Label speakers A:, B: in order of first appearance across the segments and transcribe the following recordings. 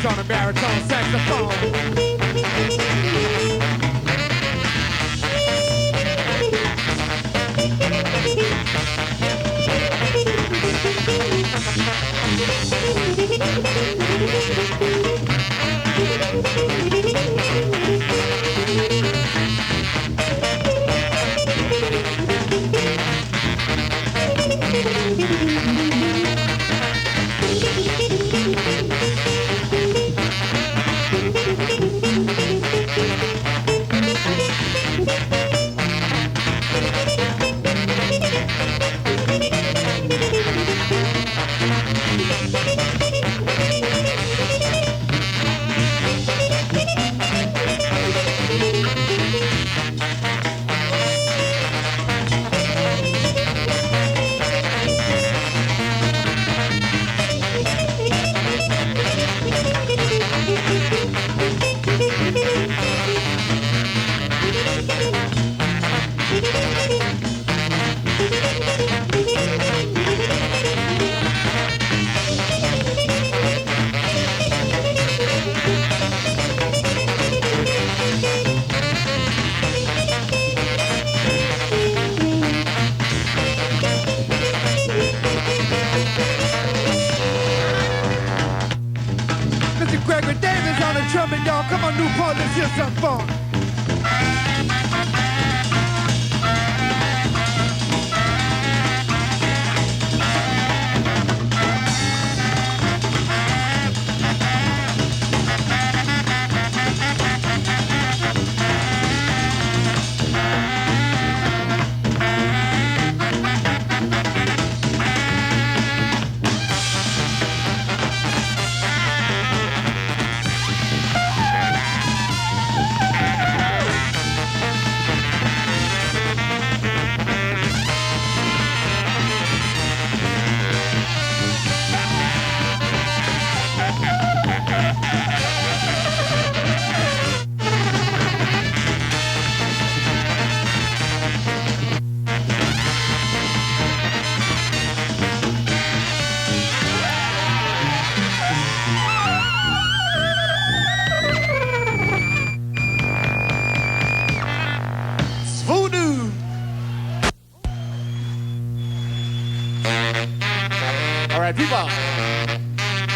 A: on a baritone saxophone. Trumpet, y'all, come on, Newport, let's hear some fun.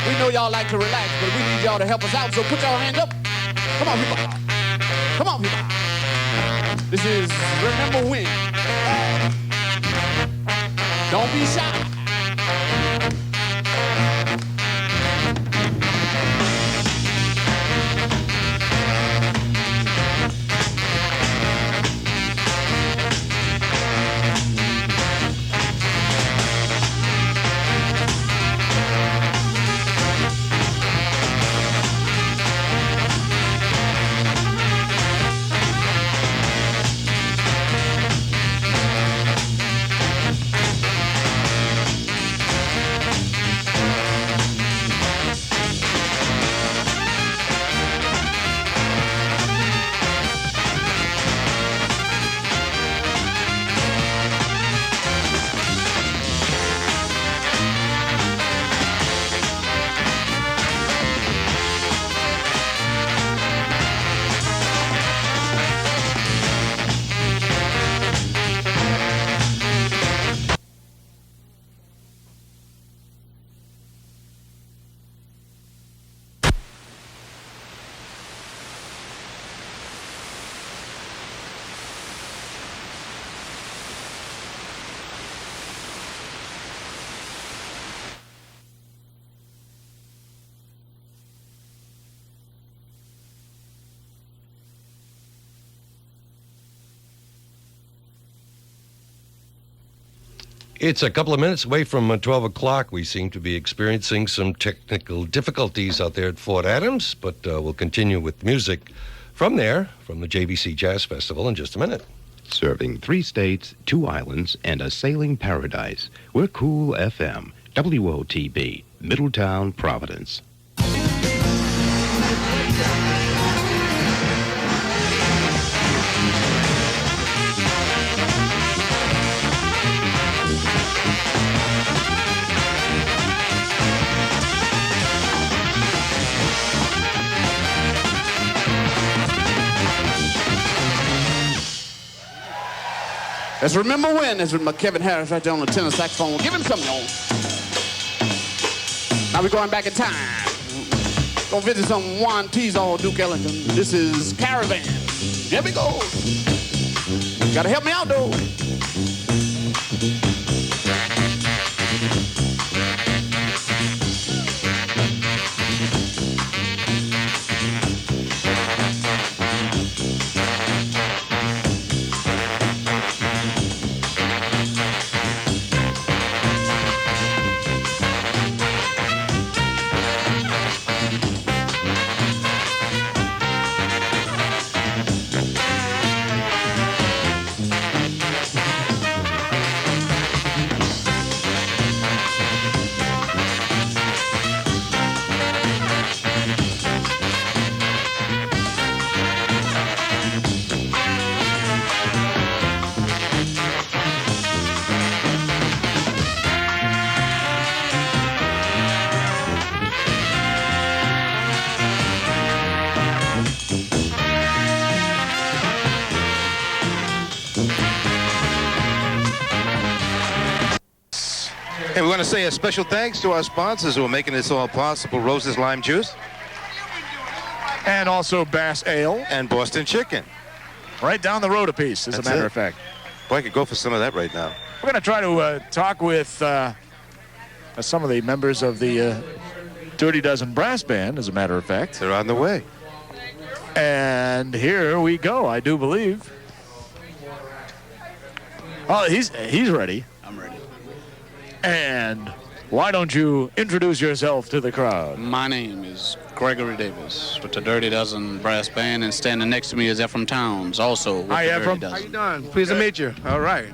B: We know y'all like to relax, but we need y'all to help us out, so put y'all hands up. Come on, people. Come on, people. This is Remember When. Don't be shy.
C: It's a couple of minutes away from 12 o'clock. We seem to be experiencing some technical difficulties out there at Fort Adams, but we'll continue with music from there, from the JVC Jazz Festival, in just a minute.
D: Serving 3 states, 2 islands, and a sailing paradise. We're Cool FM, WOTB, Middletown, Providence.
B: Let's remember when. That's with my Kevin Harris right there on the tenor saxophone. Give him something, y'all. Now we're going back in time. Gonna visit some Juan Teasdale, Duke Ellington. This is Caravan. Here we go. Gotta help me out, though.
E: And we want to say a special thanks to our sponsors who are making this all possible. Rose's Lime Juice.
A: And also Bass Ale.
E: And Boston Chicken.
A: Right down the road a piece, as a matter of fact.
E: Boy, I could go for some of that right now.
A: We're going to try to talk with some of the members of the Dirty Dozen Brass Band, as a matter of fact.
E: They're on the way.
A: And here we go, I do believe. Oh, he's ready.
B: I'm ready.
A: And why don't you introduce yourself to the crowd?
B: My name is Gregory Davis with the Dirty Dozen Brass Band, and standing next to me is Ephraim Towns, also with
A: Hi,
B: the Dirty
A: Ephraim.
B: Dozen.
F: How you doing? Pleased to meet you. All right.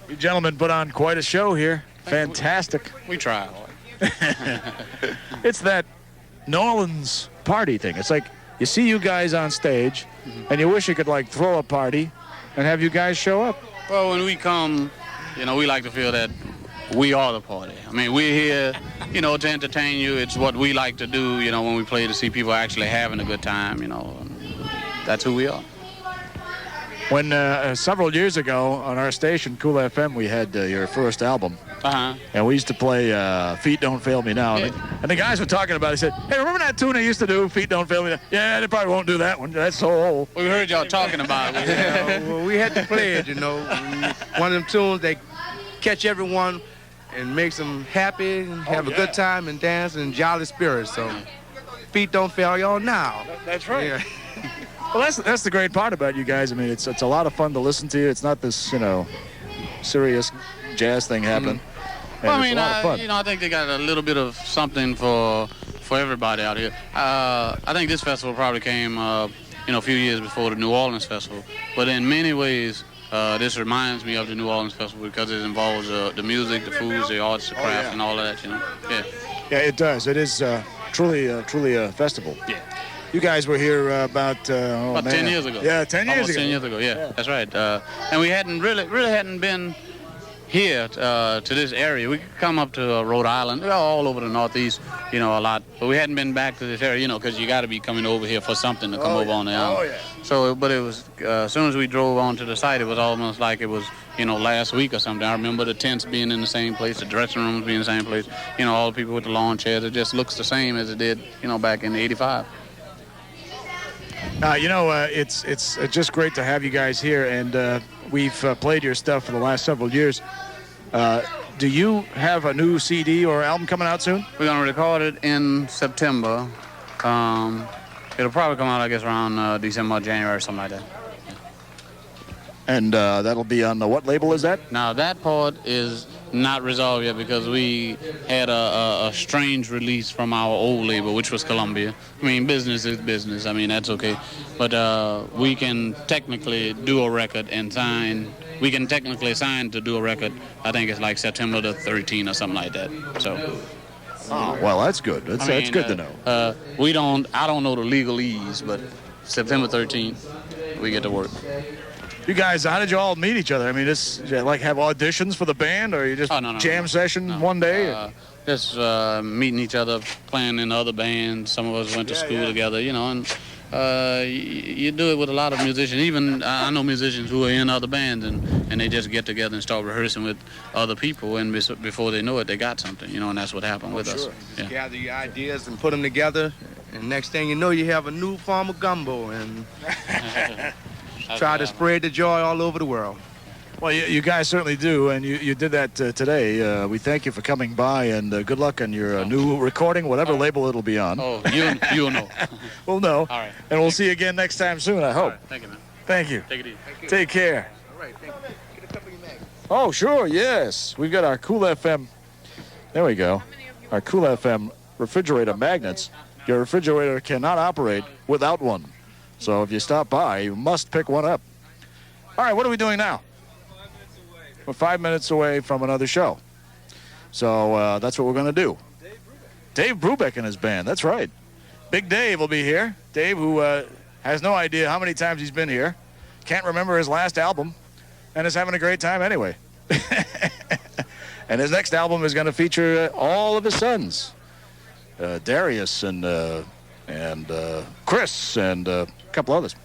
A: You gentlemen put on quite a show here. Fantastic.
B: We try hard.
A: It's that New Orleans party thing. It's like you see you guys on stage, and you wish you could, like, throw a party and have you guys show up.
B: Well, when we come, you know, we like to feel that we are the party. I mean, we're here, you know, to entertain you. It's what we like to do, you know, when we play, to see people actually having a good time, you know. That's who we are.
A: When several years ago on our station, Cool FM, we had your first album. and we used to play Feet Don't Fail Me Now.
B: Yeah.
A: And the guys were talking about it. They said, hey, remember that tune they used to do, Feet Don't Fail Me Now? Yeah, they probably won't do that one. That's so old.
B: We heard y'all talking about it.
F: Well, we had to play it, you know. One of them tunes that catch everyone and makes them happy and have a good time and dance and jolly spirits. So feet don't fail y'all now.
A: That's right.
F: Yeah.
A: Well, that's the great part about you guys. I mean, it's a lot of fun to listen to you. It's not this, serious jazz thing happening. And
B: Well, I
A: it's
B: mean,
A: a lot of fun.
B: I think they got a little bit of something for everybody out here. I think this festival probably came, a few years before the New Orleans Festival. But in many ways, this reminds me of the New Orleans Festival because it involves the music, the foods, the arts, the craft, and all of that. Yeah.
A: Yeah, it does. It is truly a festival.
B: Yeah.
A: You guys were here about
B: 10 years ago.
A: Yeah, 10 years
B: Almost
A: ago.
B: 10 years ago, yeah. That's right. And we hadn't really hadn't been here to this area. We could come up to Rhode Island, all over the Northeast, a lot. But we hadn't been back to this area, because you got to be coming over here for something to come over on the island.
A: Oh, yeah.
B: So, but it was, as soon as we drove onto the site, it was almost like it was, last week or something. I remember the tents being in the same place, the dressing rooms being in the same place, all the people with the lawn chairs. It just looks the same as it did, back in '85.
A: It's just great to have you guys here, and we've played your stuff for the last several years. Do you have a new CD or album coming out soon?
B: We're going to record it in September. It'll probably come out, I guess, around December or January or something like that.
A: And that'll be on what label is that?
B: Now, that part is not resolved yet because we had a strange release from our old label, which was Columbia. I mean, business is business. I mean, that's okay. But we can technically do a record and sign. We can technically sign to do a record. I think it's like September the 13th or something like that. So.
A: Oh, well, that's good. That's good to know.
B: I don't know the legalese, but September 13th, we get to work.
A: You guys, how did you all meet each other? I mean, just like have auditions for the band, or you just jam session one day?
B: Just meeting each other, playing in other bands. Some of us went to school together, and you do it with a lot of musicians. Even I know musicians who are in other bands, and they just get together and start rehearsing with other people, and before they know it, they got something, and that's what happened with us. Yeah.
F: Gather your ideas and put them together, and next thing you know, you have a new form of gumbo, and try to spread the joy all over the world.
A: Well, you guys certainly do, and you did that today. We thank you for coming by, and good luck on your new recording, whatever label it'll be on.
B: Oh, you'll know.
A: We'll know.
B: All right.
A: And we'll see you again next time soon, I hope.
B: All right. Thank you, man.
A: Thank you.
B: Take it easy.
A: Take care.
F: All right, thank you. Get a couple of your mags.
A: Oh, sure, yes. We've got our Cool FM. There we go. Our Cool FM refrigerator magnets. Your refrigerator cannot operate without one. So if you stop by, you must pick one up. All right, what are we doing now? We're 5 minutes away from another show. So that's what we're going to do. Dave Brubeck and his band, that's right. Big Dave will be here. Dave, who has no idea how many times he's been here, can't remember his last album, and is having a great time anyway. And his next album is going to feature all of his sons, Darius and Chris and a couple others.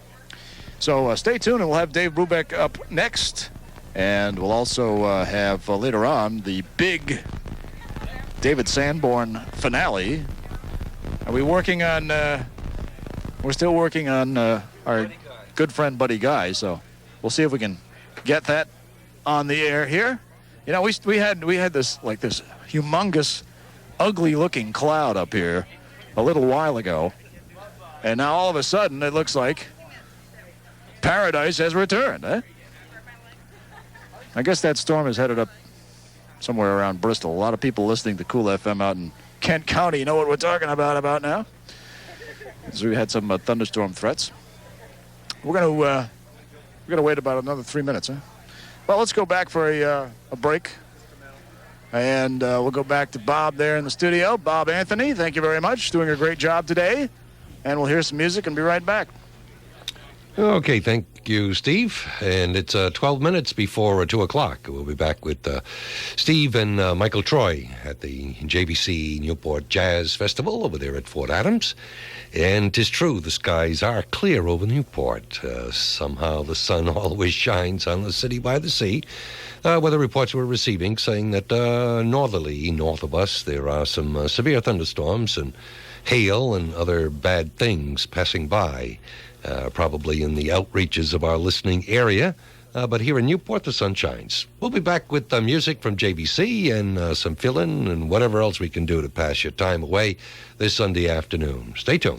A: So stay tuned, and we'll have Dave Brubeck up next. And we'll also have later on the big David Sanborn finale. Are we working on, we're still working on our good friend Buddy Guy, so we'll see if we can get that on the air here. We had this humongous, ugly looking cloud up here a little while ago. And now all of a sudden it looks like paradise has returned, eh? I guess that storm is headed up somewhere around Bristol. A lot of people listening to Cool FM out in Kent County know what we're talking about now. So we had some thunderstorm threats. We're gonna wait about another 3 minutes, huh? Well, let's go back for a break, and we'll go back to Bob there in the studio. Bob Anthony, thank you very much, doing a great job today, and we'll hear some music and be right back.
C: Okay, thank you, Steve. And it's 12 minutes before 2 o'clock. We'll be back with Steve and Michael Troy at the JVC Newport Jazz Festival over there at Fort Adams. And 'tis true, the skies are clear over Newport. Somehow the sun always shines on the city by the sea. Weather reports we're receiving saying that northerly, north of us, there are some severe thunderstorms and hail and other bad things passing by. Probably in the outreaches of our listening area. But here in Newport, the sun shines. We'll be back with music from JVC and some fill-in and whatever else we can do to pass your time away this Sunday afternoon. Stay tuned.